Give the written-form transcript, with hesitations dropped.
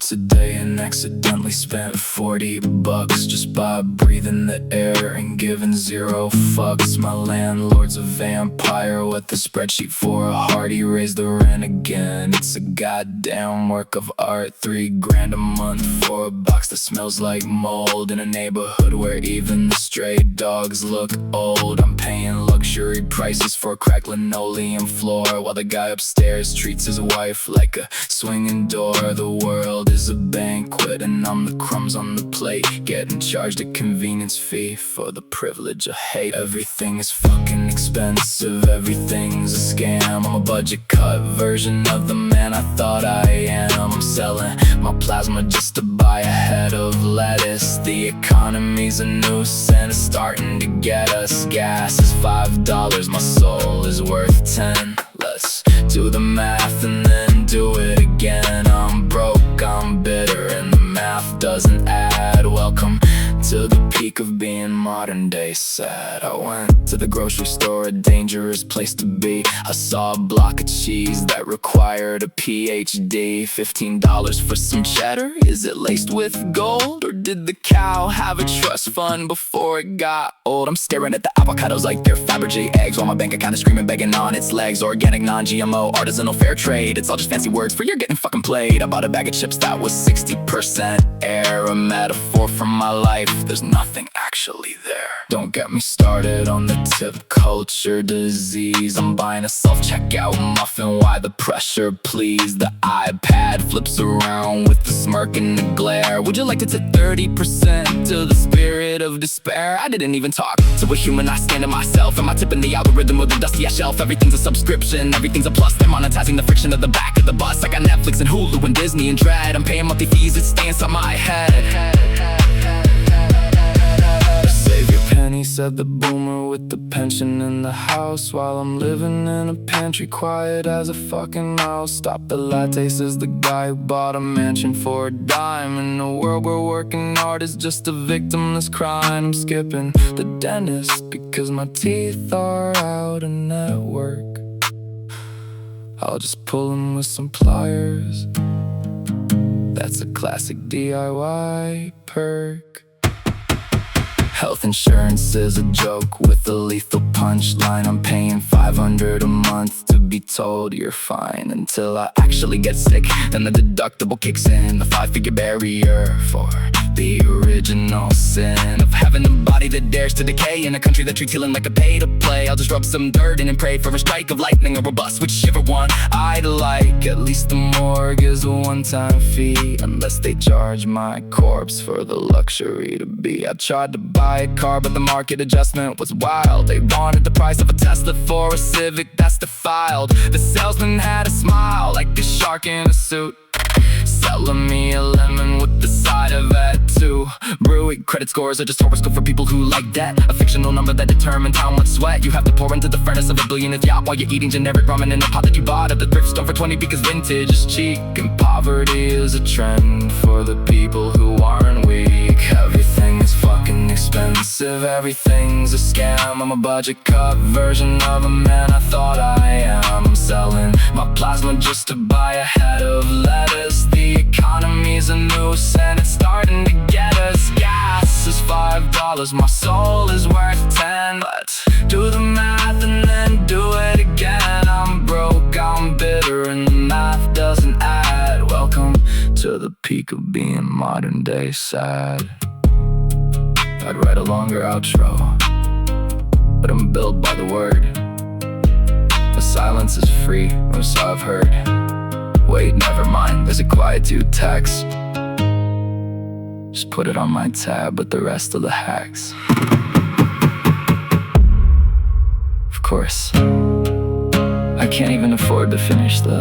today and accidentally spent 40 bucks just by breathing the air and giving zero fucks. My landlord's a vampire with a spreadsheet for a heart. He raised the rent again. It's a goddamn work of art. 3 grand a month for a box that smells like mold in a neighborhood where even the stray dogs look old. I'm paying luxury prices for a cracked linoleum floor while the guy upstairs treats his wife like a swinging door. The world is a banquet and I'm the crumbs on the plate, getting charged a convenience fee for the privilege of hate. Everything is fucking expensive, everything's a scam. I'm a budget cut version of the man I thought I am. I'm selling my plasma just to buy a head of lettuce. The economy's a noose and it's starting to get us. Gas is $5, my soul is worth 10. Let's do the math and then do it again. I'm broke, I'm bitter, and the math doesn't add. Welcome to the peak of being modern day sad. I went to the grocery store, a dangerous place to be. I saw a block of cheese that required a PhD. $15 for some cheddar? Is it laced with gold? Or did the cow have a trust fund before it got old? I'm staring at the avocados like they're Fabergé eggs, while my bank account is screaming, begging on its legs. Organic, non-GMO, artisanal, fair trade. It's all just fancy words for you're getting fucking played. I bought a bag of chips that was 60% air, a metaphor from my life. There's nothing actually there. Don't get me started on the tip culture disease. I'm buying a self-checkout muffin, why the pressure please? The iPad flips around with the smirk and the glare. Would you like to tip 30% to the spirit of despair? I didn't even talk to a human, I stand to myself. Am I tipping the algorithm or the dusty ass shelf? Everything's a subscription, everything's a plus. They're monetizing the friction of the back of the bus. I got Netflix and Hulu and Disney and Dread. I'm paying monthly fees, it stays on my head. Save your penny, said the boomer with the pension in the house, while I'm living in a pantry quiet as a fucking mouse. Stop the latte, says the guy who bought a mansion for a dime. In a world where working hard is just a victimless crime. I'm skipping the dentist because my teeth are out of network. I'll just pull them with some pliers. That's a classic DIY perk. Health insurance is a joke with a lethal punchline. I'm paying $500 a month to be told you're fine until I actually get sick. Then the deductible kicks in, the 5-figure barrier for the original sin of having a body that dares to decay in a country that treats healing like a pay to play. I'll just rub some dirt in and pray for a strike of lightning or a bus, whichever one I'd like. At least the morgue is a one-time fee, unless they charge my corpse for the luxury to be. I tried to buy a car, but the market adjustment was wild. They wanted the price of a Tesla for a Civic that's defiled. The salesman had a smile like a shark in a suit, selling me a lemon with the side of that too. Brewing credit scores are just horoscope for people who like debt, a fictional number that determines how much sweat you have to pour into the furnace of a billionth yacht while you're eating generic ramen in a pot that you bought at the thrift store for 20 because vintage is cheap. And poverty is a trend for the people who aren't weak. Everything is fucking expensive, everything's a scam. I'm a budget cut version of a man I thought I am. I'm selling my plasma just to buy a head of lettuce. The economy's a noose and it's starting to get us. Gas is $5, my soul is worth 10. Let's do the math and then do it again. I'm broke, I'm bitter, and the math doesn't add. Welcome to the peak of being modern day sad. I'd write a longer outro, but I'm built by the word. The silence is free, or so I've heard. Wait, never mind, there's a quietude text. Just put it on my tab with the rest of the hacks. Of course, I can't even afford to finish the